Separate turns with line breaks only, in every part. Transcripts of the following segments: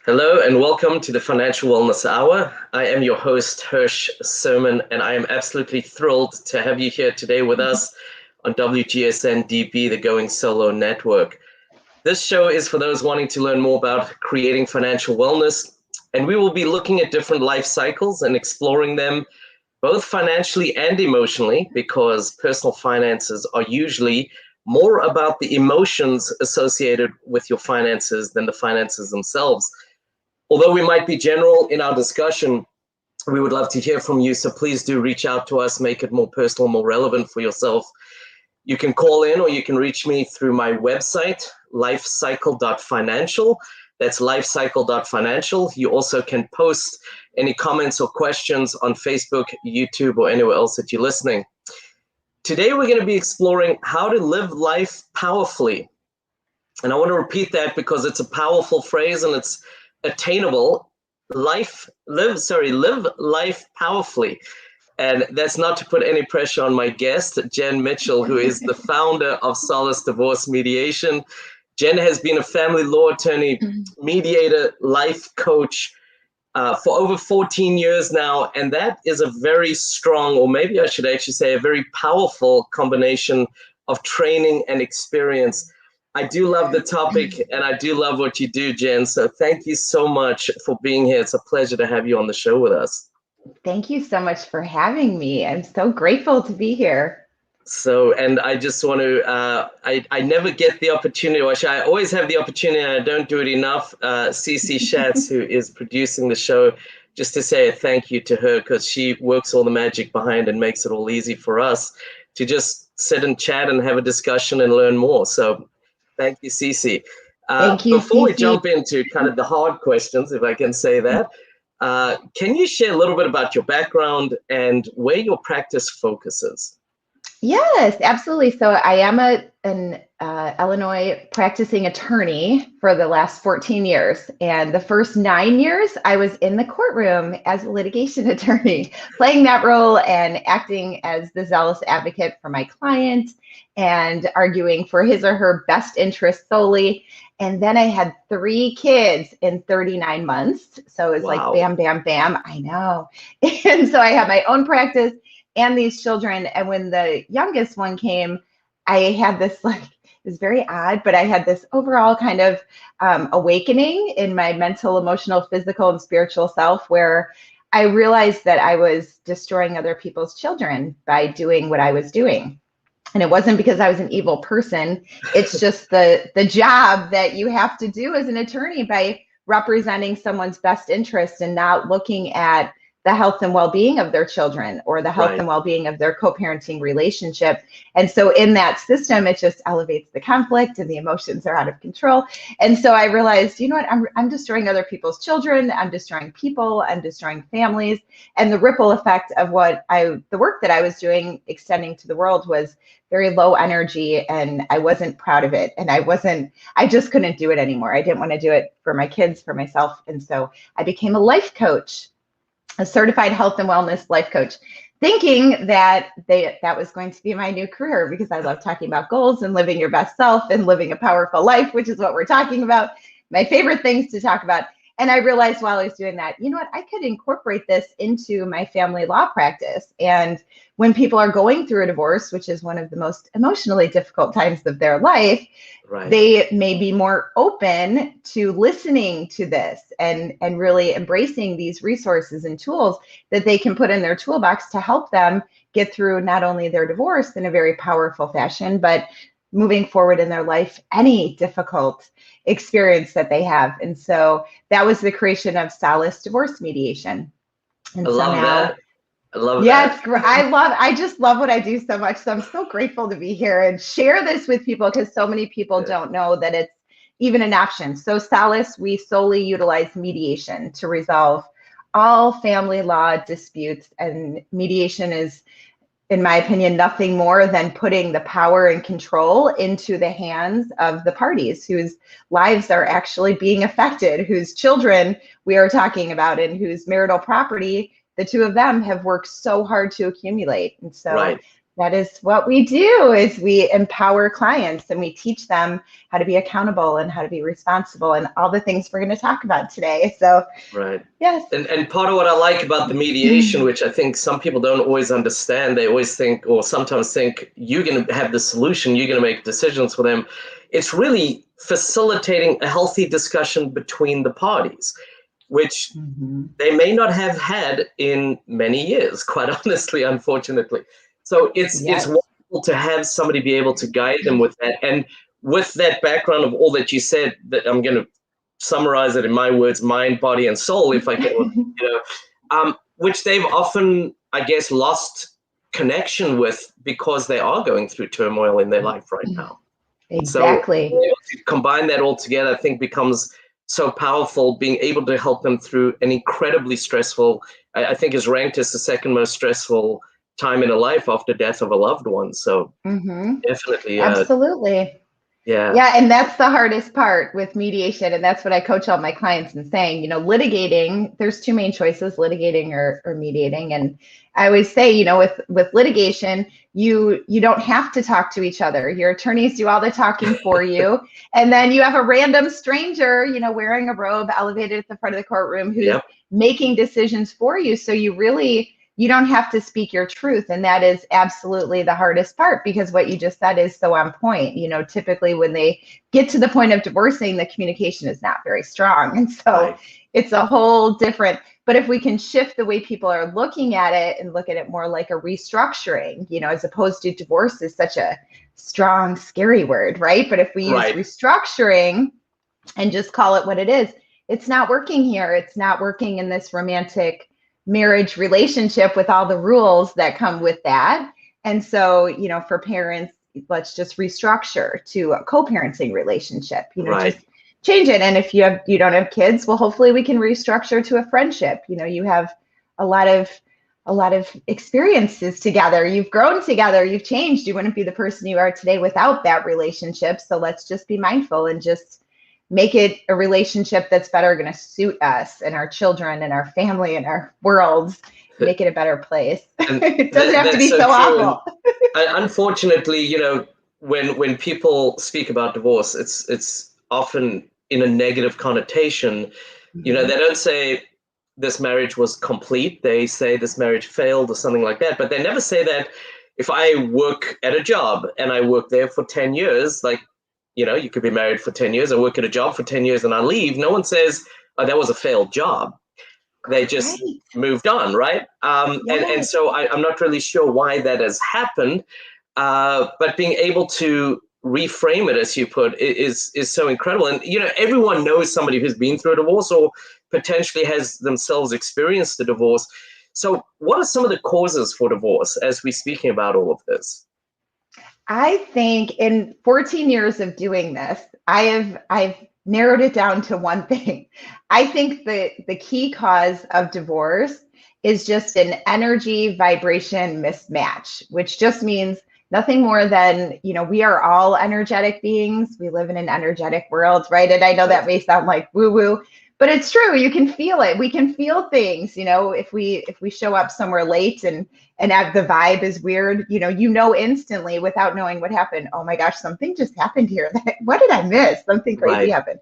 Hello and welcome to the Financial Wellness Hour. I am your host, Hirsch Serman, and I am absolutely thrilled to have you here today with us on WGSN-DB, the Going Solo Network. This show is for those wanting to learn more about creating financial wellness, and we will be looking at different life cycles and exploring them both financially and emotionally, because personal finances are usually more about the emotions associated with your finances than the finances themselves. Although we might be general in our discussion, we would love to hear from you. So please do reach out to us, make it more personal, more relevant for yourself. You can call in or you can reach me through my website, lifecycle.financial. That's lifecycle.financial. You also can post any comments or questions on Facebook, YouTube, or anywhere else that you're listening. Today, we're going to be exploring how to live life powerfully. And I want to repeat that because it's a powerful phrase and it's attainable. Live life powerfully. And that's not to put any pressure on my guest, Jen Mitchell, who is the founder of Solace Divorce Mediation. Jen has been a family law attorney, mediator, life coach for over 14 years now. And that is a very strong, or maybe I should actually say a very powerful combination of training and experience. I do love the topic and I do love what you do, Jen. So thank you so much for being here. It's a pleasure to have you on the show with us.
Thank you so much for having me. I'm so grateful to be here.
So, and I just want to, I never get the opportunity, or actually I always have the opportunity and I don't do it enough. Cece Schatz, who is producing the show, just to say a thank you to her, because she works all the magic behind and makes it all easy for us to just sit and chat and have a discussion and learn more. So thank you, Cece.
Thank you,
before
Cece.
we jump into kind of the hard questions, if I can say that, can you share a little bit about your background and where your practice focuses?
Yes, absolutely. So I am an Illinois practicing attorney for the last 14 years. And the first 9 years, I was in the courtroom as a litigation attorney, playing that role and acting as the zealous advocate for my client and arguing for his or her best interest solely. And then I had 3 kids in 39 months. So it was like bam, bam, bam. I know. And so I had my own practice and these children. And when the youngest one came, I had this, like, it was very odd, but I had this overall kind of awakening in my mental, emotional, physical, and spiritual self, where I realized that I was destroying other people's children by doing what I was doing. And it wasn't because I was an evil person. It's just the job that you have to do as an attorney by representing someone's best interest and not looking at the health and well-being of their children or the health and well-being of their co-parenting relationship. And so in that system, it just elevates the conflict and the emotions are out of control. And so I realized, you know what, I'm destroying other people's children, I'm destroying people, I'm destroying families. And the ripple effect of the work that I was doing, extending to the world, was very low energy, and I wasn't proud of it. And I just couldn't do it anymore. I didn't want to do it for my kids, for myself. And so I became a life coach, a certified health and wellness life coach, thinking that that was going to be my new career, because I love talking about goals and living your best self and living a powerful life, which is what we're talking about, my favorite things to talk about. And I realized while I was doing that, you know what, I could incorporate this into my family law practice. And when people are going through a divorce, which is one of the most emotionally difficult times of their life, they may be more open to listening to this and really embracing these resources and tools that they can put in their toolbox to help them get through not only their divorce in a very powerful fashion, but moving forward in their life, any difficult experience that they have. And so that was the creation of Solace Divorce Mediation. And
I love that. I love that.
Yeah, it's great. I just love what I do so much. So I'm so grateful to be here and share this with people, because so many people don't know that it's even an option. So Solace, we solely utilize mediation to resolve all family law disputes. And mediation is, in my opinion, nothing more than putting the power and control into the hands of the parties whose lives are actually being affected, whose children we are talking about, and whose marital property the two of them have worked so hard to accumulate. And so That is what we do, is we empower clients and we teach them how to be accountable and how to be responsible and all the things we're going to talk about today. So,
right.
yes.
And part of what I like about the mediation, which I think some people don't always understand, they always think, or sometimes think, you're going to have the solution, you're going to make decisions for them. It's really facilitating a healthy discussion between the parties, which they may not have had in many years, quite honestly, unfortunately. So it's wonderful to have somebody be able to guide them with that. And with that background of all that you said, that I'm going to summarize it in my words, mind, body, and soul, if I can, which they've often, I guess, lost connection with because they are going through turmoil in their life right now.
Exactly.
So to combine that all together, I think becomes so powerful, being able to help them through an incredibly stressful, I think is ranked as the second most stressful time in a life after death of a loved one. So definitely.
Absolutely. Yeah, and that's the hardest part with mediation. And that's what I coach all my clients in saying, litigating, there's two main choices, litigating or mediating. And I always say, with litigation, you don't have to talk to each other. Your attorneys do all the talking for you. And then you have a random stranger, wearing a robe elevated at the front of the courtroom who's making decisions for you. So you don't have to speak your truth. And that is absolutely the hardest part, because what you just said is so on point. Typically when they get to the point of divorcing, the communication is not very strong. And so it's a whole different, but if we can shift the way people are looking at it and look at it more like a restructuring, as opposed to divorce is such a strong, scary word, right? But if we use restructuring and just call it what it is, it's not working here. It's not working in this romantic marriage relationship with all the rules that come with that. And so, for parents, let's just restructure to a co-parenting relationship, just change it. And if you don't have kids, well, hopefully we can restructure to a friendship. You have a lot of experiences together. You've grown together, you've changed. You wouldn't be the person you are today without that relationship. So let's just be mindful and just make it a relationship that's better going to suit us and our children and our family and our worlds, make it a better place. It doesn't have to be so awful.
And unfortunately, when people speak about divorce, it's often in a negative connotation. They don't say this marriage was complete. They say this marriage failed or something like that. But they never say that if I work at a job and I work there for 10 years, like, you could be married for 10 years, I work at a job for 10 years and I leave. No one says, oh, that was a failed job. They just moved on, right? And so I'm not really sure why that has happened. But being able to reframe it, as you put, is so incredible. And, everyone knows somebody who's been through a divorce or potentially has themselves experienced a divorce. So what are some of the causes for divorce as we're speaking about all of this?
I think in 14 years of doing this, I've narrowed it down to one thing. I think the key cause of divorce is just an energy vibration mismatch, which just means nothing more than, we are all energetic beings. We live in an energetic world, right? And I know that may sound like woo-woo, but it's true. You can feel it. We can feel things, if we show up somewhere late and the vibe is weird, instantly without knowing what happened. Oh my gosh, something just happened here. What did I miss? Something crazy happened.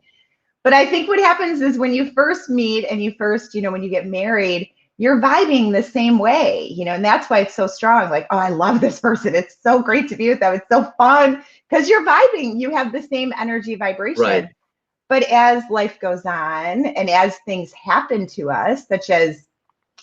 But I think what happens is when you first meet and when you get married, you're vibing the same way, and that's why it's so strong. Like, oh, I love this person. It's so great to be with them. It's so fun because you're vibing. You have the same energy vibration.
Right.
But as life goes on and as things happen to us, such as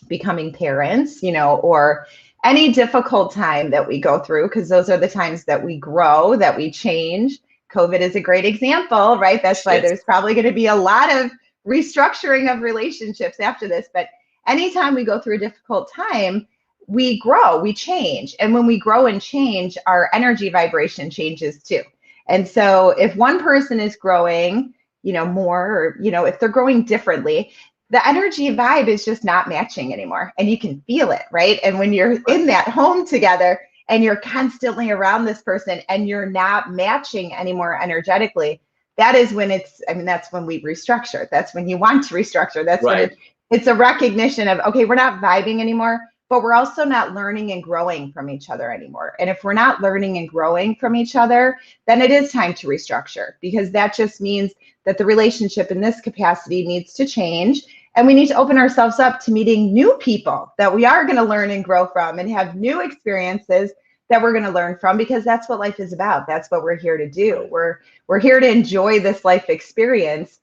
becoming parents, or any difficult time that we go through, because those are the times that we grow, that we change. COVID is a great example, right? That's why there's probably going to be a lot of restructuring of relationships after this. But anytime we go through a difficult time, we grow, we change. And when we grow and change, our energy vibration changes too. And so if one person is growing, more, or, if they're growing differently, the energy vibe is just not matching anymore. And you can feel it, right? And when you're in that home together and you're constantly around this person and you're not matching anymore energetically, that is when that's when we restructure. That's when you want to restructure. That's when it's a recognition of, okay, we're not vibing anymore. but we're also not learning and growing from each other anymore. And if we're not learning and growing from each other, then it is time to restructure, because that just means that the relationship in this capacity needs to change. And we need to open ourselves up to meeting new people that we are going to learn and grow from, and have new experiences that we're going to learn from, because that's what life is about. That's what we're here to do. We're here to enjoy this life experience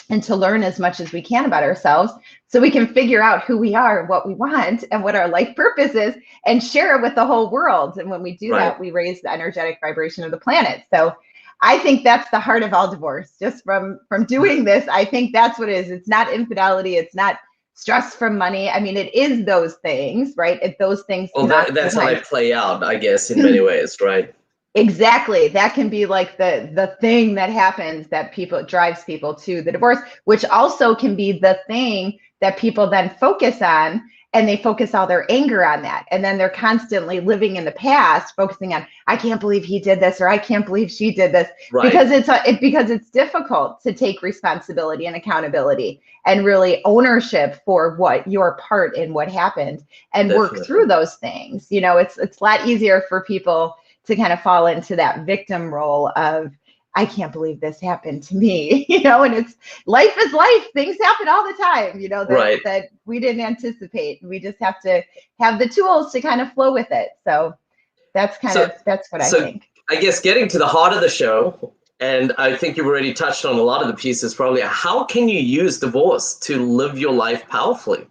and to learn as much as we can about ourselves, so we can figure out who we are, what we want, and what our life purpose is, and share it with the whole world. And when we do that, we raise the energetic vibration of the planet. So I think that's the heart of all divorce. Just from doing this, I think that's what it is. It's not infidelity. It's not stress from money. I mean, it is those things, right? Those things.
Well, that's how they play out, I guess, in many ways, right?
Exactly. That can be like the thing that happens that drives people to the divorce, which also can be the thing that people then focus on, and they focus all their anger on that. And then they're constantly living in the past, focusing on, I can't believe he did this, or I can't believe she did this, because it's difficult to take responsibility and accountability and really ownership for what your part in what happened, and work through those things. You know, it's a lot easier for people to kind of fall into that victim role of, I can't believe this happened to me, you know, and life is life. Things happen all the time, you know, that we didn't anticipate. We just have to have the tools to kind of flow with it. So that's what I think.
I guess getting to the heart of the show, and I think you've already touched on a lot of the pieces probably, how can you use divorce to live your life powerfully?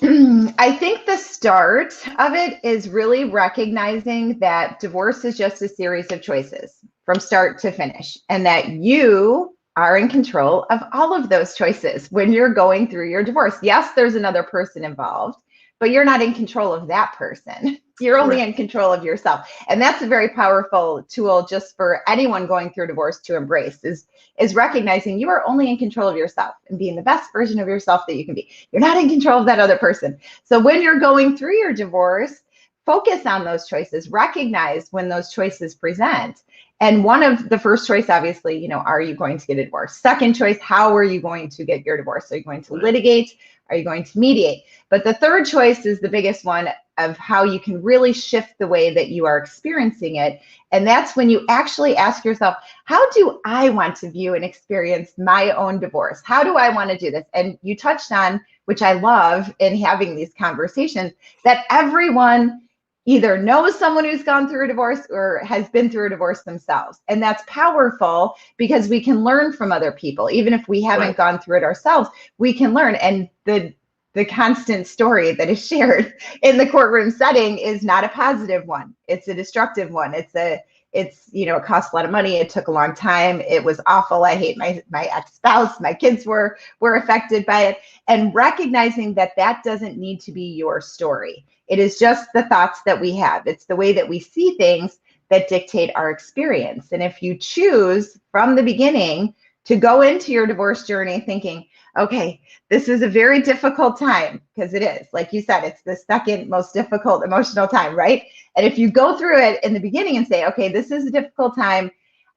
I think the start of it is really recognizing that divorce is just a series of choices from start to finish, and that you are in control of all of those choices when you're going through your divorce. Yes, there's another person involved, but you're not in control of that person. You're only in control of yourself. And that's a very powerful tool just for anyone going through divorce to embrace, is recognizing you are only in control of yourself and being the best version of yourself that you can be. You're not in control of that other person. So when you're going through your divorce, focus on those choices, recognize when those choices present. And one of the first choice, obviously, you know, are you going to get a divorce? Second choice, how are you going to get your divorce? Are you going to litigate? Are you going to mediate? But the third choice is the biggest one, of how you can really shift the way that you are experiencing it. And that's when you actually ask yourself, how do I want to view and experience my own divorce? How do I want to do this? And you touched on, which I love in having these conversations, that everyone either knows someone who's gone through a divorce or has been through a divorce themselves. And that's powerful, because we can learn from other people. Even if we haven't gone through it ourselves, we can learn. And the constant story that is shared in the courtroom setting is not a positive one. It's a destructive one. It's you know, it costs a lot of money. It took a long time. It was awful. I hate my ex-spouse. My kids were affected by it. And recognizing that doesn't need to be your story. It is just the thoughts that we have. It's the way that we see things that dictate our experience. And if you choose from the beginning to go into your divorce journey thinking, okay, this is a very difficult time, because it is, like you said, it's the second most difficult emotional time, right? And if you go through it in the beginning and say, okay, this is a difficult time,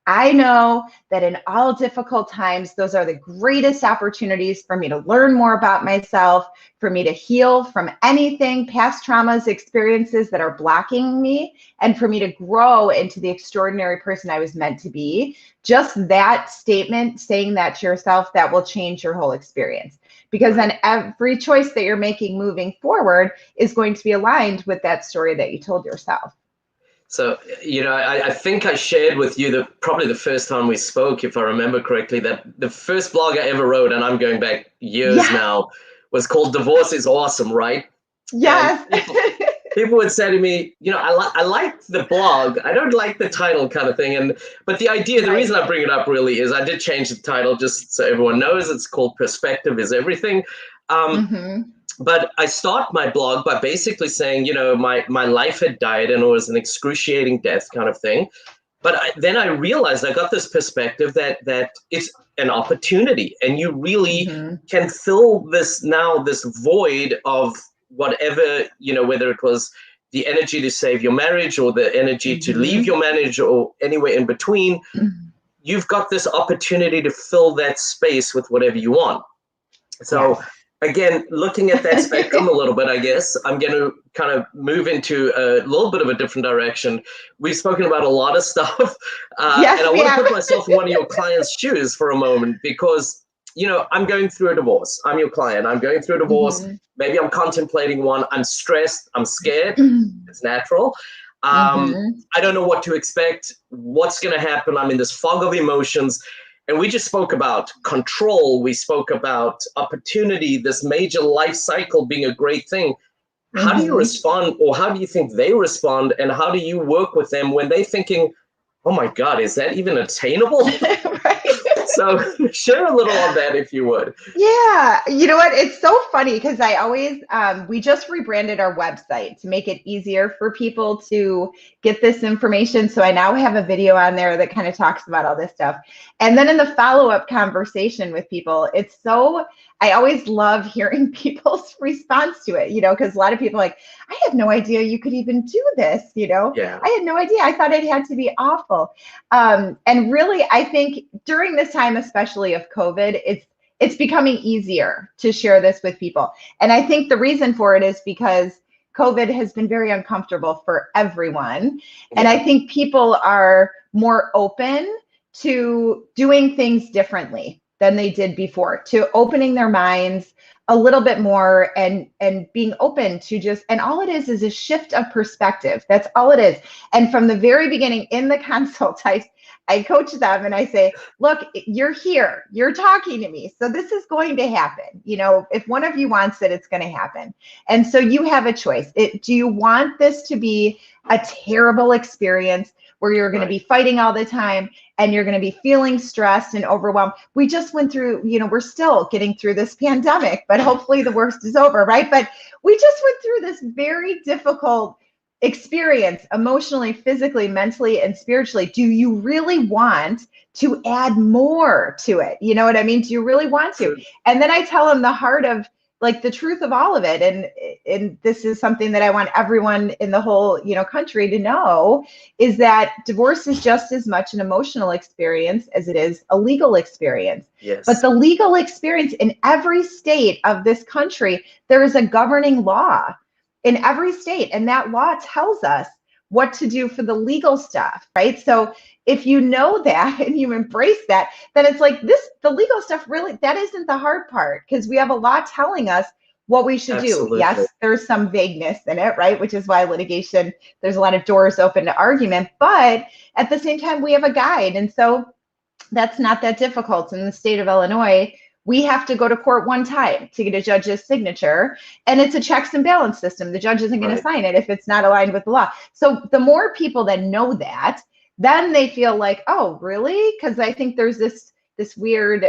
I know that in all difficult times, those are the greatest opportunities for me to learn more about myself, for me to heal from anything, past traumas, experiences that are blocking me, and for me to grow into the extraordinary person I was meant to be. Just that statement, saying that to yourself, that will change your whole experience. Because then every choice that you're making moving forward is going to be aligned with that story that you told yourself.
So, you know, I think I shared with you probably the first time we spoke, if I remember correctly, that the first blog I ever wrote, and I'm going back years now, was called Divorce is Awesome, right?
Yes.
People would say to me, you know, I like the blog. I don't like the title kind of thing. But the idea, the reason I bring it up really is I did change the title just so everyone knows. It's called Perspective is Everything. But I start my blog by basically saying, you know, my life had died and it was an excruciating death kind of thing. But then I realized I got this perspective that it's an opportunity, and you really can fill this void of whatever, you know, whether it was the energy to save your marriage or the energy to leave your marriage or anywhere in between. You've got this opportunity to fill that space with whatever you want. So again, looking at that spectrum a little bit, I guess, I'm going to kind of move into a little bit of a different direction. We've spoken about a lot of stuff,
Yes,
and I
we
want to
have.
put myself in one of your clients' shoes for a moment, because, you know, I'm going through a divorce. I'm your client. I'm going through a divorce.
Mm-hmm.
Maybe I'm contemplating one. I'm stressed. I'm scared.
Mm-hmm.
It's natural. I don't know what to expect, what's going to happen. I'm in this fog of emotions. And we just spoke about control. We spoke about opportunity, this major life cycle being a great thing. How do you respond, or how do you think they respond? And how do you work with them when they're thinking, oh my God, is that even attainable?
Right.
So share a little on that, if you would.
Yeah, you know what? It's so funny because I always, we just rebranded our website to make it easier for people to get this information. So I now have a video on there that kind of talks about all this stuff. And then in the follow-up conversation with people, I always love hearing people's response to it, you know, because a lot of people are like, I had no idea you could even do this, you know?
Yeah.
I had no idea. I thought it had to be awful. And really, I think during this time, especially of COVID, it's becoming easier to share this with people. And I think the reason for it is because COVID has been very uncomfortable for everyone. And I think people are more open to doing things differently than they did before, to opening their minds a little bit more and being open to just, and all it is a shift of perspective. That's all it is. And from the very beginning in the consult, I coach them and I say, look, you're here, you're talking to me. So this is going to happen. You know, if one of you wants it, it's going to happen. And so you have a choice. Do you want this to be a terrible experience where you're going to be fighting all the time and you're going to be feeling stressed and overwhelmed? We just went through, you know, we're still getting through this pandemic, but hopefully the worst is over, right? But we just went through this very difficult experience emotionally, physically, mentally, and spiritually. Do you really want to add more to it? You know what I mean? Do you really want to? And then I tell them the heart of, like, the truth of all of it. And this is something that I want everyone in the whole, you know, country to know, is that divorce is just as much an emotional experience as it is a legal experience.
Yes.
But the legal experience in every state of this country, there is a governing law in every state. And that law tells us what to do for the legal stuff, right? So if you know that and you embrace that, then it's like the legal stuff really, that isn't the hard part, because we have a law telling us what we should do. Yes, there's some vagueness in it, right? Which is why litigation, there's a lot of doors open to argument, but at the same time, we have a guide. And so that's not that difficult. In the state of Illinois, we have to go to court one time to get a judge's signature, and it's a checks and balance system. The judge isn't going to sign it if it's not aligned with the law. So the more people that know that, then they feel like, oh, really? Because I think there's this weird,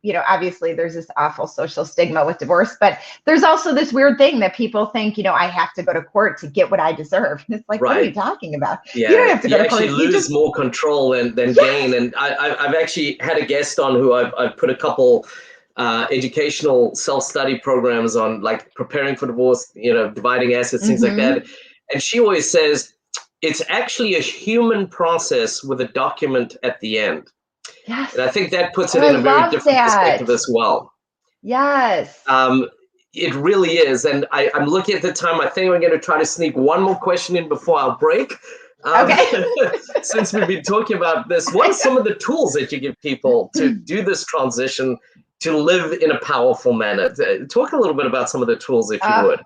you know, obviously there's this awful social stigma with divorce, but there's also this weird thing that people think, you know, I have to go to court to get what I deserve. And it's like, what are you talking about?
Yeah.
You don't have to go to court.
You actually lose more control than gain. And I've actually had a guest on who I've put a couple educational self-study programs on, like preparing for divorce, you know, dividing assets, things like that. And she always says, it's actually a human process with a document at the end.
Yes.
And I think that puts it in a very different perspective as well.
Yes.
It really is. And I'm looking at the time. I think we're going to try to sneak one more question in before our break.
Okay.
Since we've been talking about this, what are some of the tools that you give people to do this transition, to live in a powerful manner? Talk a little bit about some of the tools, if you would.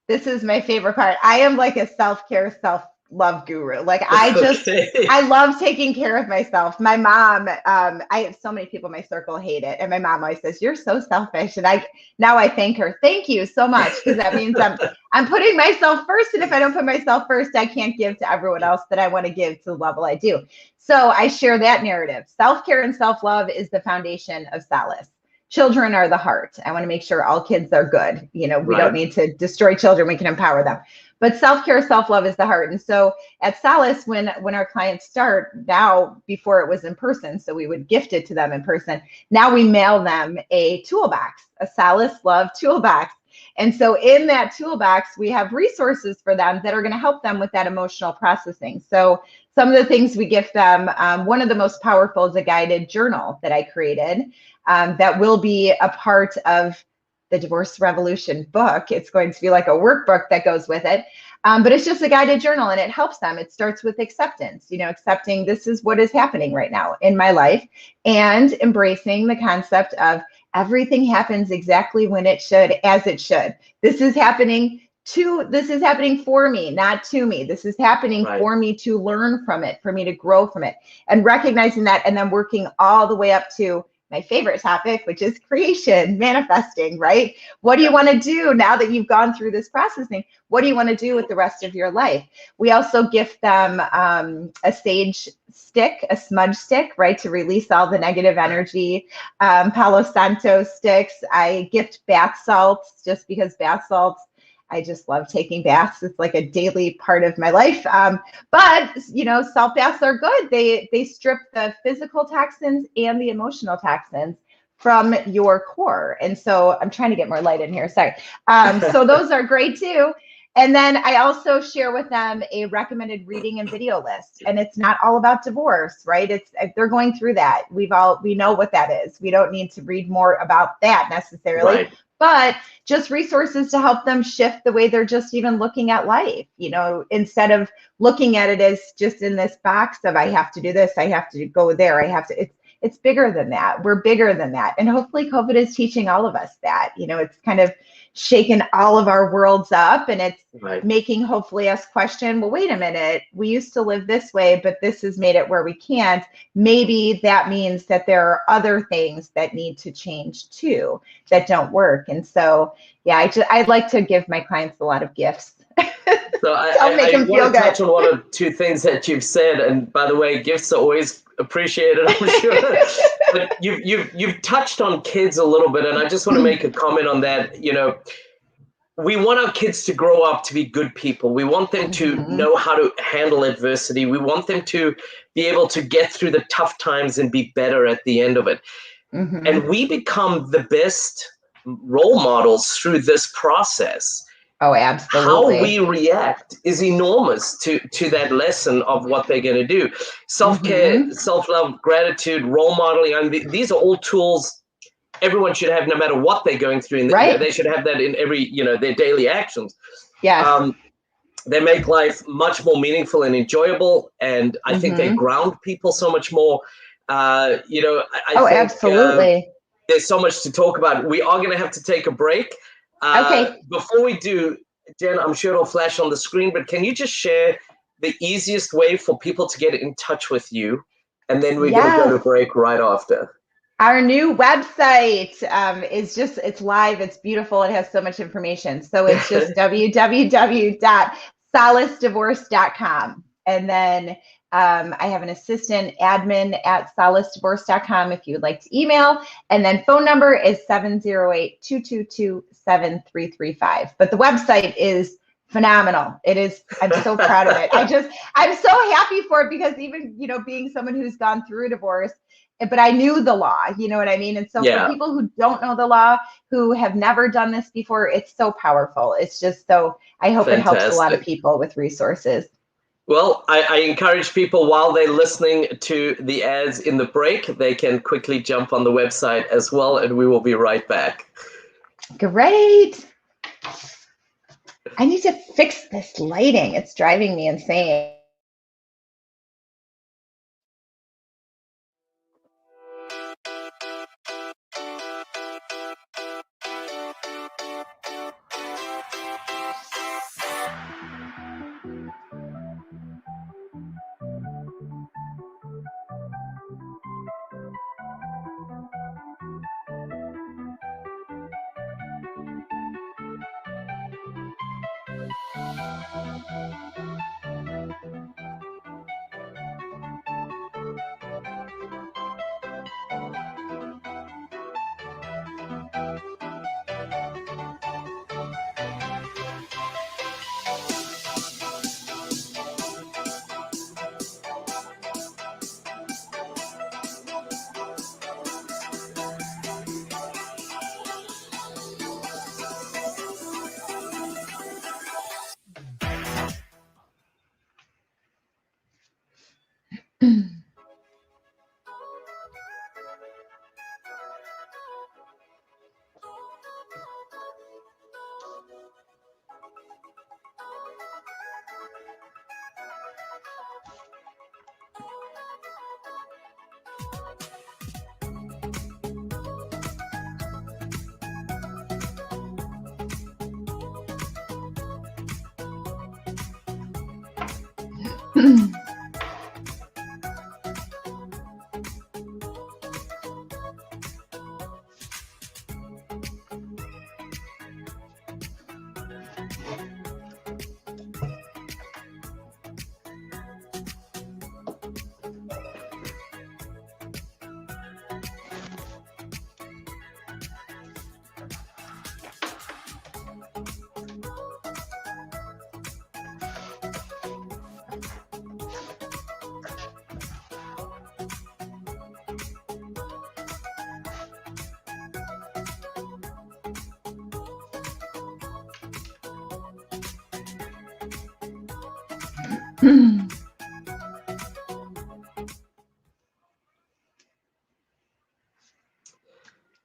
This is my favorite part. I am like a self-care, self-love guru. Like, I love taking care of myself. My mom, I have so many people in my circle hate it. And my mom always says, you're so selfish. And now I thank her. Thank you so much. Because that means I'm putting myself first. And if I don't put myself first, I can't give to everyone else that I want to give to the level I do. So I share that narrative. Self-care and self-love is the foundation of Solace. Children are the heart. I want to make sure all kids are good. You know, we don't need to destroy children. We can empower them. But self-care, self-love is the heart. And so at Solace, when our clients start now, before it was in person, so we would gift it to them in person. Now we mail them a toolbox, a Solace Love toolbox. And so in that toolbox, we have resources for them that are going to help them with that emotional processing. So some of the things we gift them, one of the most powerful is a guided journal that I created that will be a part of the Divorce Revolution book. It's going to be like a workbook that goes with it. But it's just a guided journal, and it helps them. It starts with acceptance, accepting this is what is happening right now in my life, and embracing the concept of everything happens exactly when it should, as it should. This is happening for me, not to me. This is happening for me to learn from it, for me to grow from it, and recognizing that, and then working all the way up to my favorite topic, which is creation, manifesting, right? What do you want to do now that you've gone through this processing? What do you want to do with the rest of your life? We also gift them a sage stick, a smudge stick, right, to release all the negative energy. Palo Santo sticks. I gift bath salts, just because bath salts, I just love taking baths. It's like a daily part of my life. But salt baths are good. They strip the physical toxins and the emotional toxins from your core. And so I'm trying to get more light in here. Sorry. So those are great too. And then I also share with them a recommended reading and video list. And it's not all about divorce, right? They're going through that. We know what that is. We don't need to read more about that necessarily.
Right.
But just resources to help them shift the way they're just even looking at life, instead of looking at it as just in this box of I have to do this, I have to go there, it's bigger than that. We're bigger than that. And hopefully COVID is teaching all of us that. It's kind of shaken all of our worlds up, and it's making hopefully us question, well, wait a minute, we used to live this way, but this has made it where we can't. Maybe that means that there are other things that need to change too, that don't work. And so, yeah, I'd like to give my clients a lot of gifts.
So I want to touch on one or two things that you've said. And by the way, gifts are always appreciated, I'm sure. But you've touched on kids a little bit, and I just want to make a comment on that. We want our kids to grow up to be good people. We want them to know how to handle adversity. We want them to be able to get through the tough times and be better at the end of it. And we become the best role models through this process.
Oh, absolutely.
How we react is enormous to that lesson of what they're going to do. Self-care, self-love, gratitude, role modeling. I mean, these are all tools everyone should have, no matter what they're going through. They should have that in every, their daily actions.
Yeah.
They make life much more meaningful and enjoyable. And I think they ground people so much more. I think,
absolutely.
There's so much to talk about. We are going to have to take a break.
Okay.
Before we do, Jen, I'm sure it'll flash on the screen, but can you just share the easiest way for people to get in touch with you? And then we're going to go to break right after.
Our new website it's live. It's beautiful. It has so much information. So it's just www.solacedivorce.com. And then I have an assistant, admin at solacedivorce.com if you would like to email. And then phone number is 708-222-7335. But the website is phenomenal. It is. I'm so proud of it. I'm so happy for it, because even, being someone who's gone through a divorce, but I knew the law, you know what I mean? And so for people who don't know the law, who have never done this before, it's so powerful. It's just so, I hope it helps a lot of people with resources.
Well, I encourage people, while they're listening to the ads in the break, they can quickly jump on the website as well, and we will be right back.
Great. I need to fix this lighting. It's driving me insane.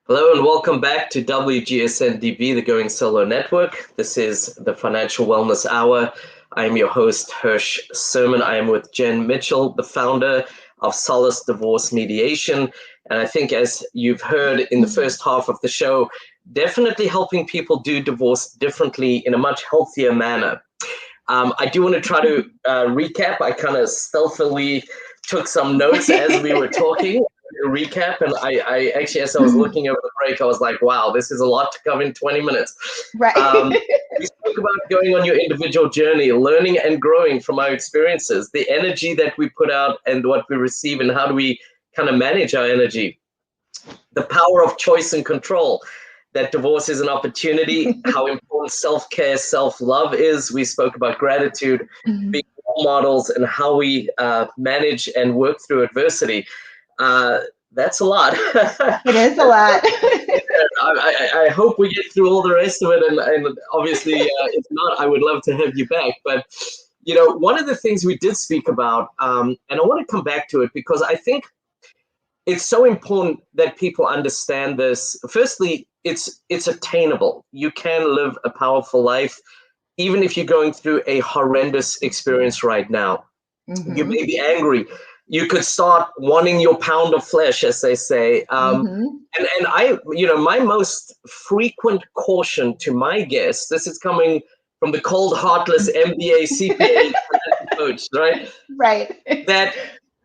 Hello and welcome back to WGSN-DB, the Going Solo Network. This is the Financial Wellness Hour. I am your host, Hirsch Serman. I am with Jen Mitchell, the founder of Solace Divorce Mediation. And I think, as you've heard in the first half of the show, definitely helping people do divorce differently in a much healthier manner. I do want to try to recap. I kind of stealthily took some notes as we were talking. Recap, and I actually, as I was looking over the break, I was like, wow, this is a lot to cover in 20 minutes.
Right.
We spoke about going on your individual journey, learning and growing from our experiences, the energy that we put out and what we receive, and how do we kind of manage our energy. The power of choice and control, that divorce is an opportunity, how important self-care, self-love is. We spoke about gratitude, being role models, and how we manage and work through adversity. That's a lot.
It is a lot.
I hope we get through all the rest of it, and obviously, if not, I would love to have you back. But, you know, one of the things we did speak about, and I want to come back to it because I think it's so important that people understand this. Firstly, it's attainable. You can live a powerful life, even if you're going through a horrendous experience right now. You may be angry. You could start wanting your pound of flesh, as they say. And I, you know, my most frequent caution to my guests, this is coming from the cold, heartless MBA CPA coach, right?
Right.
That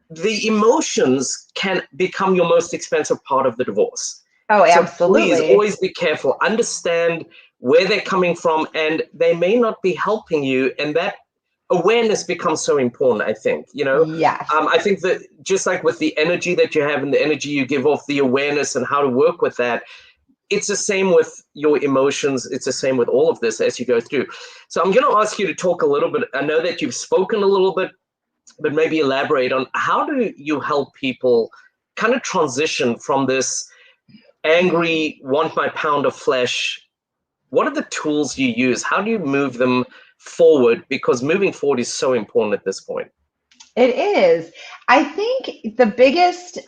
the emotions can become your most expensive part of the divorce.
Oh,
so
absolutely.
Please always be careful. Understand where they're coming from, and they may not be helping you, and that awareness becomes so important, I think, you know.
Yes.
I think that just like with the energy that you have and the energy you give off, the awareness and how to work with that, it's the same with your emotions. It's the same with all of this as you go through. So I'm going to ask you to talk a little bit. I know that you've spoken a little bit, but maybe elaborate on how do you help people kind of transition from this angry, want my pound of flesh. What are the tools you use? How do you move them forward? Because moving forward is so important at this point.
It is. I think the biggest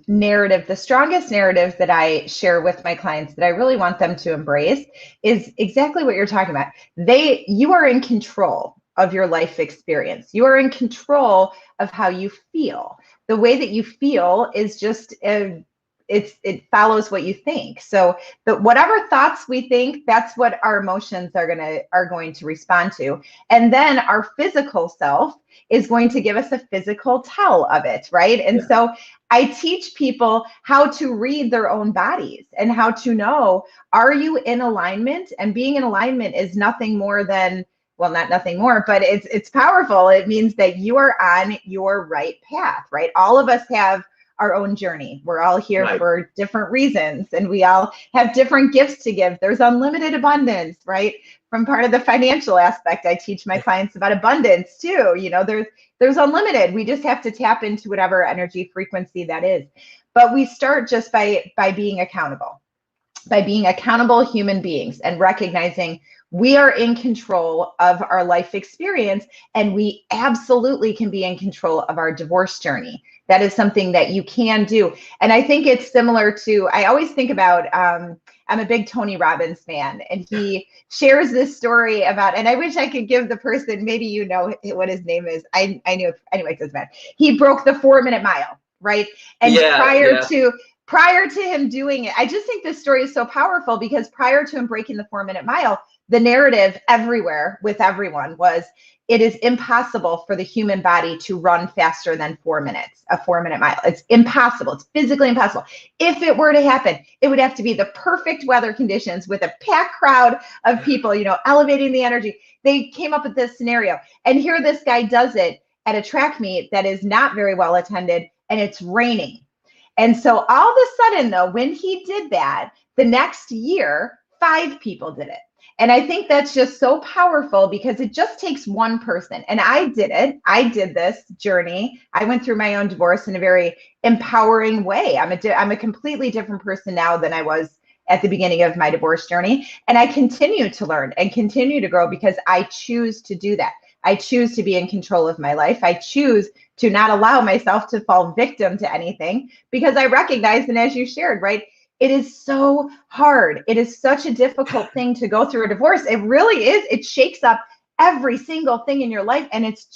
narrative, the strongest narrative that I share with my clients that I really want them to embrace is exactly what you're talking about. You are in control of your life experience. You are in control of how you feel. The way that you feel is just it follows what you think. So whatever thoughts we think, that's what our emotions are going to respond to. And then our physical self is going to give us a physical tell of it, right? And so I teach people how to read their own bodies and how to know, are you in alignment? And being in alignment is nothing more than, well, not nothing more, but it's powerful. It means that you are on your right path, right? All of us have our own journey. We're all here for different reasons, and we all have different gifts to give. There's unlimited abundance, right? From part of the financial aspect, I teach my clients about abundance too. You know, there's unlimited. We just have to tap into whatever energy frequency that is. But we start just by being accountable, human beings, and recognizing we are in control of our life experience, and we absolutely can be in control of our divorce journey. That is something that you can do. And I think it's similar to, I always think about, I'm a big Tony Robbins fan, and he shares this story about, and I wish I could give the person, maybe you know what his name is. I knew, anyway, it doesn't matter. He broke the 4-minute mile, right? And prior to him doing it, I just think this story is so powerful because prior to him breaking the 4-minute mile, the narrative everywhere with everyone was, it is impossible for the human body to run faster than 4 minutes, a 4-minute mile. It's impossible. It's physically impossible. If it were to happen, it would have to be the perfect weather conditions with a packed crowd of people, elevating the energy. They came up with this scenario. And here this guy does it at a track meet that is not very well attended, and it's raining. And so all of a sudden, though, when he did that, the next year, 5 people did it. And I think that's just so powerful because it just takes one person. And I did it. I did this journey. I went through my own divorce in a very empowering way. I'm a completely different person now than I was at the beginning of my divorce journey. And I continue to learn and continue to grow because I choose to do that. I choose to be in control of my life. I choose to not allow myself to fall victim to anything because I recognize, and as you shared, right, it is so hard. It is such a difficult thing to go through a divorce. It really is. It shakes up every single thing in your life. And it's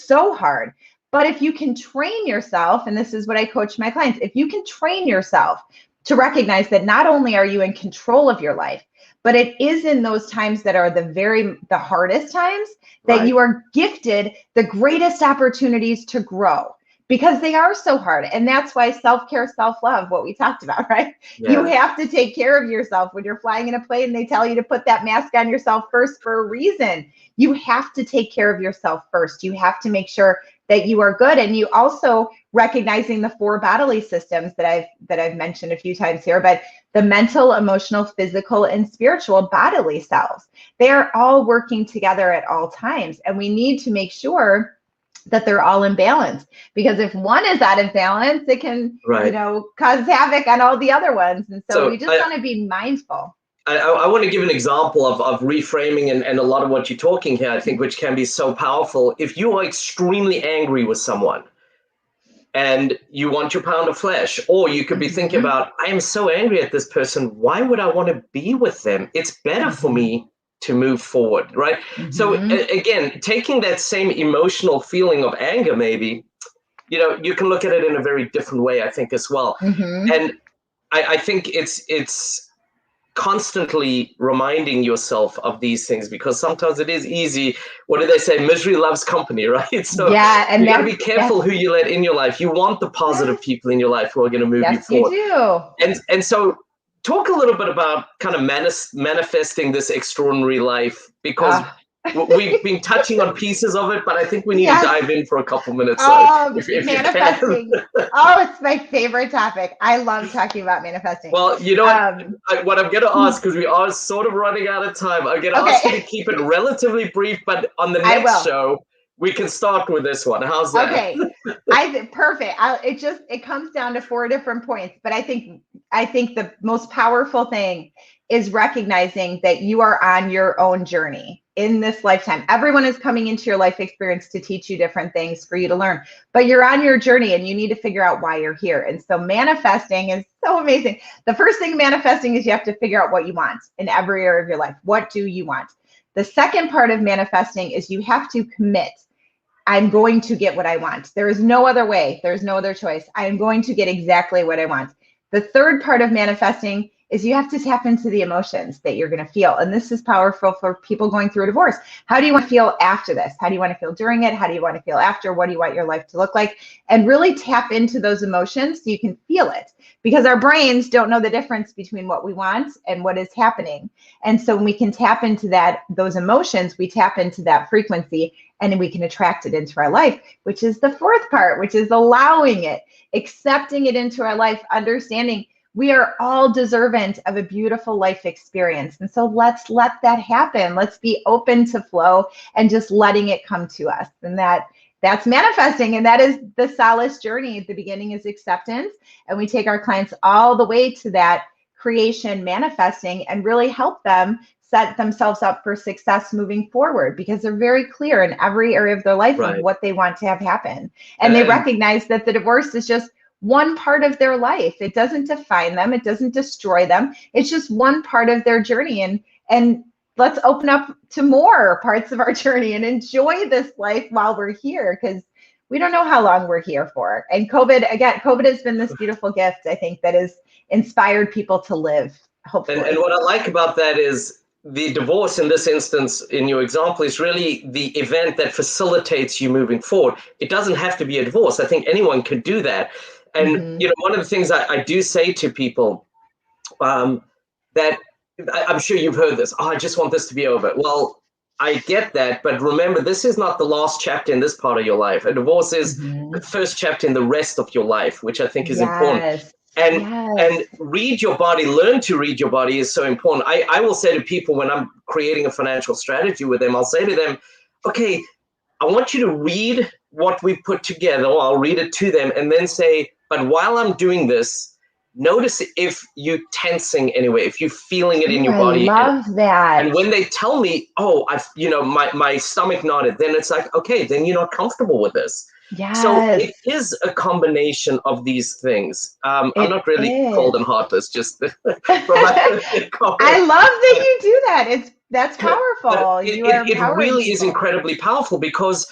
so hard. But if you can train yourself, and this is what I coach my clients, if you can train yourself to recognize that not only are you in control of your life, but it is in those times that are the hardest times that you are gifted the greatest opportunities to grow. Because they are so hard. And that's why self-care, self-love, what we talked about, right? Yeah. You have to take care of yourself. When you're flying in a plane, they tell you to put that mask on yourself first for a reason. You have to take care of yourself first. You have to make sure that you are good. And you also recognizing the 4 bodily systems that I've mentioned a few times here, but the mental, emotional, physical, and spiritual bodily selves, they are all working together at all times. And we need to make sure that they're all in balance, because if one is out of balance, it can, cause havoc on all the other ones. And so we just want to be mindful.
I want to give an example of reframing and a lot of what you're talking here, I think, which can be so powerful. If you are extremely angry with someone and you want your pound of flesh, or you could be thinking about, I am so angry at this person. Why would I want to be with them? It's better for me to move forward, right? So again, taking that same emotional feeling of anger, maybe, you can look at it in a very different way, I think, as well. And I think it's constantly reminding yourself of these things, because sometimes it is easy. What do they say? Misery loves company, right? So and you got to be careful who you let in your life. You want the positive people in your life who are going to move you forward.
You do.
And so talk a little bit about kind of manifesting this extraordinary life, because we've been touching on pieces of it, but I think we need to dive in for a couple minutes.
If manifesting. It's my favorite topic. I love talking about manifesting.
Well, what I'm going to ask, because we are sort of running out of time, I'm going to ask you to keep it relatively brief, but on the next show, we can start with this one. How's that?
Okay, perfect. It comes down to 4 different points, but I think the most powerful thing is recognizing that you are on your own journey in this lifetime. Everyone is coming into your life experience to teach you different things for you to learn, but you're on your journey and you need to figure out why you're here. And so manifesting is so amazing. The first thing manifesting is you have to figure out what you want in every area of your life. What do you want? The second part of manifesting is you have to commit. I'm going to get what I want. There is no other way. There's no other choice. I am going to get exactly what I want. The third part of manifesting is you have to tap into the emotions that you're going to feel. And this is powerful for people going through a divorce. How do you want to feel after this? How do you want to feel during it? How do you want to feel after? What do you want your life to look like? And really tap into those emotions so you can feel it, because our brains don't know the difference between what we want and what is happening. And so when we can tap into those emotions, we tap into that frequency, and then we can attract it into our life, which is the fourth part, which is allowing it, accepting it into our life, understanding we are all deserving of a beautiful life experience. And so let's let that happen. Let's be open to flow and just letting it come to us. And that's manifesting. And that is the Solace journey. At the beginning is acceptance. And we take our clients all the way to that creation, manifesting, and really help them set themselves up for success moving forward, because they're very clear in every area of their life of what they want to have happen. And they recognize that the divorce is just one part of their life. It doesn't define them. It doesn't destroy them. It's just one part of their journey. And let's open up to more parts of our journey and enjoy this life while we're here, because we don't know how long we're here for. And COVID has been this beautiful gift, I think, that has inspired people to live, hopefully.
And what I like about that is the divorce in this instance, in your example, is really the event that facilitates you moving forward. It doesn't have to be a divorce. I think anyone could do that. And, one of the things I do say to people, that I'm sure you've heard this, I just want this to be over. Well, I get that, but remember, this is not the last chapter in this part of your life. A divorce is the first chapter in the rest of your life, which I think is important. And read your body, learn to read your body is so important. I will say to people when I'm creating a financial strategy with them, I'll say to them, okay, I want you to read what we put together. I'll read it to them and then say, but while I'm doing this, notice if you're tensing anyway, if you're feeling it in your body.
I love that.
And when they tell me, oh, my stomach nodded, then it's like, okay, then you're not comfortable with this.
Yes.
So it is a combination of these things. I'm not really cold and heartless, just from my comment.
I love that you do that. That's powerful.
It really is incredibly powerful, because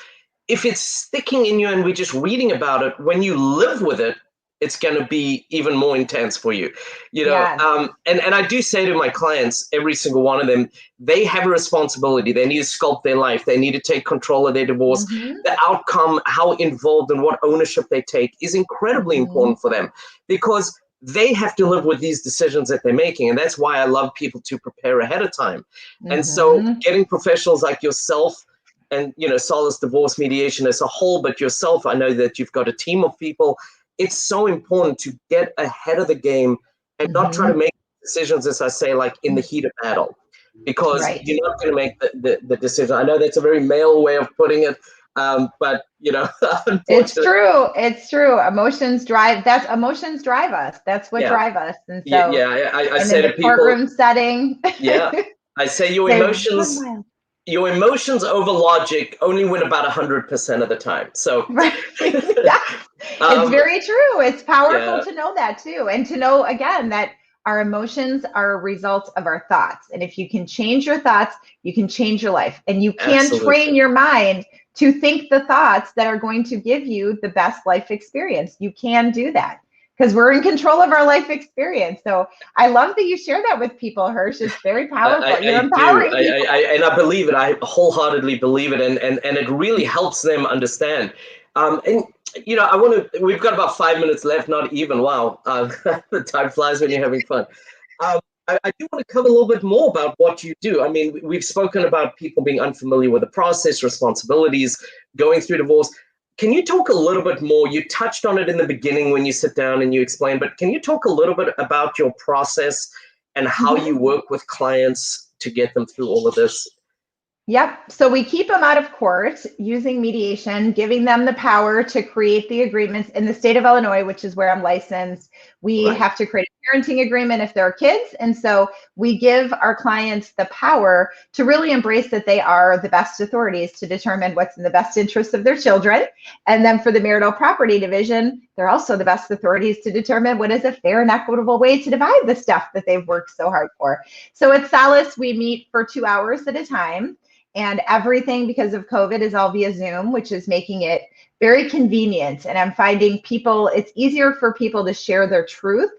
if it's sticking in you and we're just reading about it, when you live with it, it's going to be even more intense for you,
Yes.
And I do say to my clients, every single one of them, they have a responsibility. They need to sculpt their life. They need to take control of their divorce. The outcome, how involved and what ownership they take is incredibly important for them, because they have to live with these decisions that they're making. And that's why I love people to prepare ahead of time. And so getting professionals like yourself and, Solace Divorce Mediation as a whole, but yourself, I know that you've got a team of people. It's so important to get ahead of the game and not try to make decisions, as I say, like in the heat of battle, because you're not going to make the decision. I know that's a very male way of putting it, but
it's true. It's true. Emotions drive us. That's what drive us. And so,
I say to people,
courtroom setting.
I say your emotions over logic only win about 100% of the time. So
it's very true. It's powerful to know that too. And to know, again, that our emotions are a result of our thoughts. And if you can change your thoughts, you can change your life. And you can train your mind to think the thoughts that are going to give you the best life experience. You can do that, because we're in control of our life experience. So I love that you share that with people, Hirsch. It's very powerful. You're empowering people.
And I believe it. I wholeheartedly believe it. And it really helps them understand. We've got about 5 minutes left, not even. Wow. The time flies when you're having fun. I do want to cover a little bit more about what you do. I mean, we've spoken about people being unfamiliar with the process, responsibilities, going through divorce. Can you talk a little bit more? You touched on it in the beginning when you sit down and you explain, but can you talk a little bit about your process and how you work with clients to get them through all of this?
Yep. So we keep them out of court using mediation, giving them the power to create the agreements. In the state of Illinois, which is where I'm licensed, we have to create a parenting agreement if there are kids. And so we give our clients the power to really embrace that they are the best authorities to determine what's in the best interest of their children. And then for the marital property division, they're also the best authorities to determine what is a fair and equitable way to divide the stuff that they've worked so hard for. So at Solace, we meet for 2 hours at a time. And everything, because of COVID, is all via Zoom, which is making it very convenient. And I'm finding it's easier for people to share their truth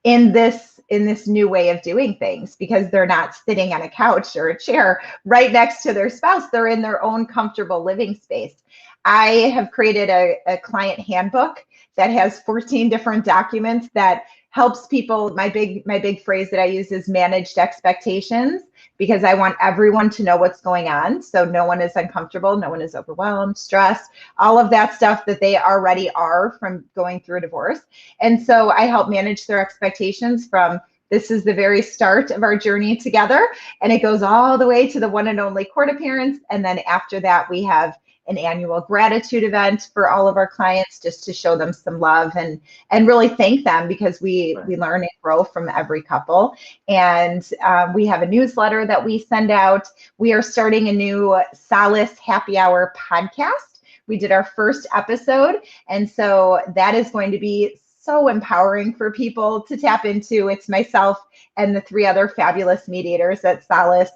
in this new way of doing things, because they're not sitting on a couch or a chair right next to their spouse. They're in their own comfortable living space. I have created a client handbook that has 14 different documents that helps people. My big phrase that I use is managed expectations, because I want everyone to know what's going on. So no one is uncomfortable, no one is overwhelmed, stressed, all of that stuff that they already are from going through a divorce. And so I help manage their expectations from this is the very start of our journey together. And it goes all the way to the one and only court appearance. And then after that, we have an annual gratitude event for all of our clients, just to show them some love and really thank them, because we learn and grow from every couple. And we have a newsletter that we send out. We are starting a new Solace Happy Hour podcast. We did our first episode. And so that is going to be so empowering for people to tap into. It's myself and the 3 other fabulous mediators at Solace.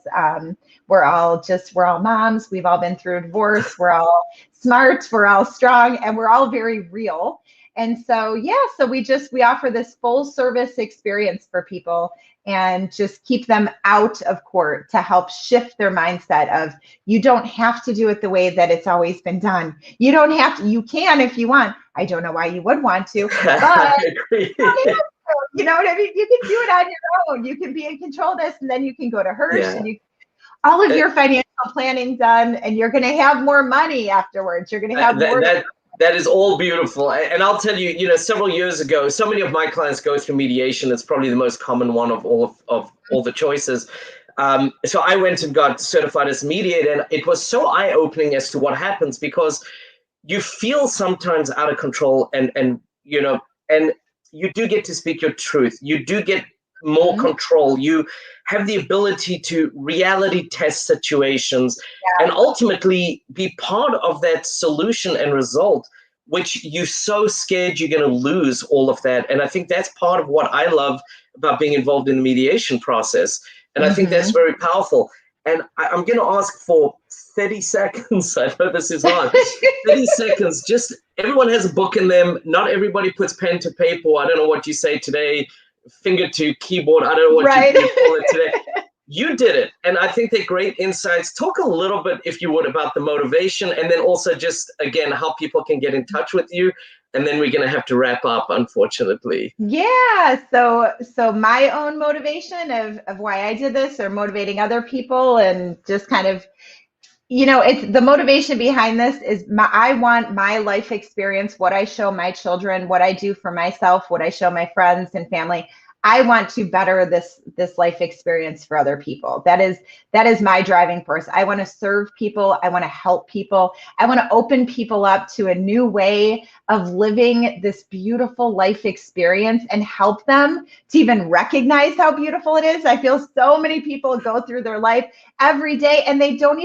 We're all moms. We've all been through a divorce. We're all smart. We're all strong, and we're all very real. And so, so we offer this full service experience for people. and just keep them out of court to help shift their mindset of, you don't have to do it the way that it's always been done. You don't have to, you can if you want. I don't know why you would want to, but
I agree.
you know what I mean? You can do it on your own. You can be in control of this, and then you can go to Hirsch and you all of your financial planning done, and you're going to have more money afterwards. You're going to have more.
That is all beautiful. And I'll tell you, you know, several years ago, so many of my clients go through mediation. It's probably the most common one of all the choices. So I went and got certified as mediator, and it was so eye-opening as to what happens, because you feel sometimes out of control, and you know, and you do get to speak your truth. You do get more control. You have the ability to reality test situations and ultimately be part of that solution and result, which you're so scared you're going to lose all of that. And I think that's part of what I love about being involved in the mediation process. And I think that's very powerful. And I'm going to ask for 30 seconds. I know this is hard. 30 seconds. Just everyone has a book in them. Not everybody puts pen to paper. I don't know what you say today. Finger to keyboard. I don't know what you call it today. You did it. And I think they're great insights. Talk a little bit, if you would, about the motivation, and then also just, again, how people can get in touch with you. And then we're going to have to wrap up, unfortunately.
Yeah. So my own motivation of why I did this, or motivating other people, and just kind of, you know, it's the motivation behind this is I want my life experience, what I show my children, what I do for myself, what I show my friends and family. I want to better this life experience for other people. That is my driving force. I want to serve people. I want to help people. I want to open people up to a new way of living this beautiful life experience and help them to even recognize how beautiful it is. I feel so many people go through their life every day and they don't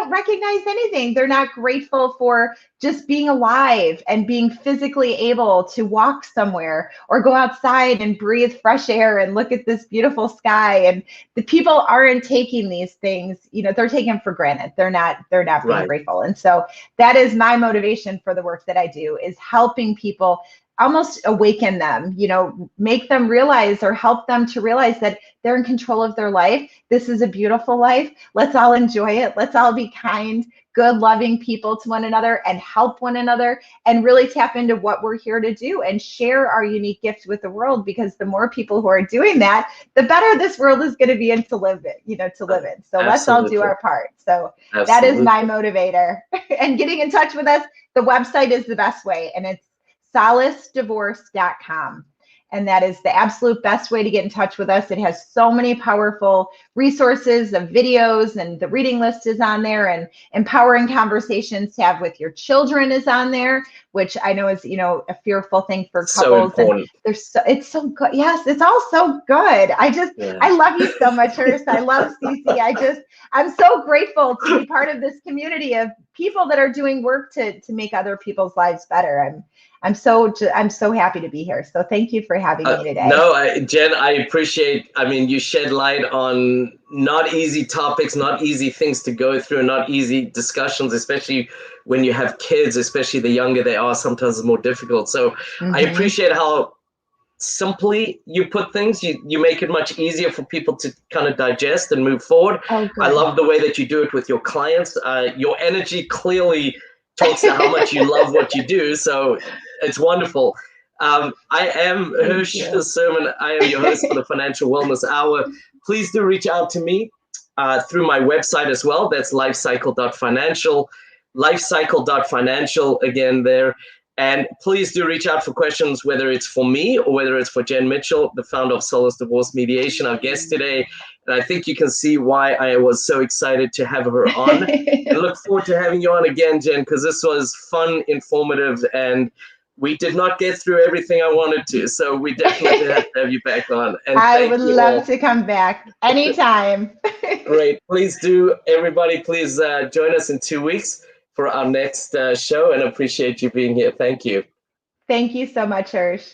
recognize anything. They're not grateful for just being alive and being physically able to walk somewhere or go outside and breathe fresh air and look at this beautiful sky. And the people aren't taking these things, you know, they're taken for granted. They're not being grateful. And so that is my motivation for the work that I do, is helping people almost awaken them, you know, make them realize, or help them to realize that they're in control of their life. This is a beautiful life. Let's all enjoy it. Let's all be kind, good, loving people to one another and help one another, and really tap into what we're here to do and share our unique gift with the world, because the more people who are doing that, the better this world is going to be, and to live it, you know, to live in. So let's all do our part. So that is my motivator. And getting in touch with us, the website is the best way, and it's solacedivorce.com. And that is the absolute best way to get in touch with us. It has so many powerful resources of videos, and the reading list is on there, and empowering conversations to have with your children is on there, which I know is, you know, a fearful thing for couples.
So important.
And it's so good. Yes, it's all so good. I love you so much, Hirsch. I love Cece. I'm so grateful to be part of this community of people that are doing work to make other people's lives better. I'm so happy to be here. So thank you for having me today.
No, Jen, I appreciate, I mean, you shed light on not easy topics, not easy things to go through, not easy discussions, especially when you have kids, especially the younger they are, sometimes it's more difficult. So I appreciate how simply you put things. You make it much easier for people to kind of digest and move forward. I love the way that you do it with your clients. Your energy clearly talks to how much you love what you do. So it's wonderful. I am Hirsch Serman. I am your host for the Financial Wellness Hour. Please do reach out to me through my website as well. That's lifecycle.financial, lifecycle.financial again there. And please do reach out for questions, whether it's for me or whether it's for Jen Mitchell, the founder of Solace Divorce Mediation, our guest today. And I think you can see why I was so excited to have her on. And look forward to having you on again, Jen, because this was fun, informative, and we did not get through everything I wanted to. So we definitely have to have you back on. And
I would love to come back anytime.
Great. Please do, everybody, please join us in 2 weeks for our next show, and appreciate you being here. Thank you.
Thank you so much, Hirsch.